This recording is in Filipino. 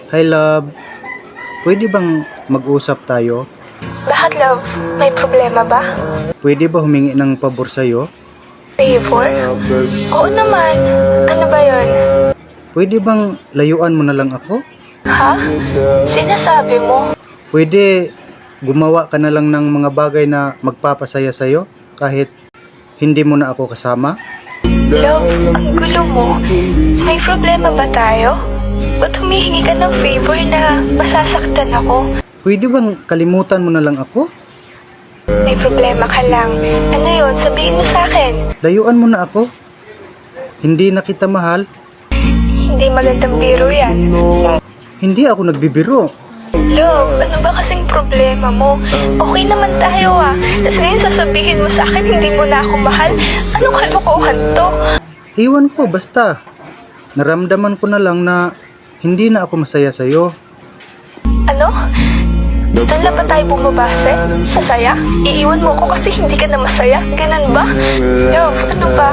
Hi love, pwede bang mag-usap tayo? Bakit, love? May problema ba? Pwede ba humingi ng pabor sa'yo? Favor? Oo naman. Ano ba yon? Pwede bang layuan mo na lang ako? Ha? Sinasabi mo? Pwede gumawa ka na lang ng mga bagay na magpapasaya sa'yo kahit hindi mo na ako kasama? Love, ang gulo mo. May problema ba tayo? Ba't humihingi ka ng favor na masasaktan ako? Pwede bang kalimutan mo na lang ako? May problema ka lang. Ano yon? Sabihin mo sa akin. Layuan mo na ako. Hindi na kita mahal. Hindi magandang biro yan. Hindi ako nagbibiro. Love, ano ba kasing problema mo? Okay naman tayo ah. Tapos ngayon sasabihin mo sa akin hindi mo na ako mahal. Anong kalokohan to? Iwan ko, basta. Naramdaman ko na lang na hindi na ako masaya sa'yo. Ano? Doon na ba tayo bumabase? Sa saya? Iiwan mo ko kasi hindi ka na masaya? Ganun ba? Love, ano ba?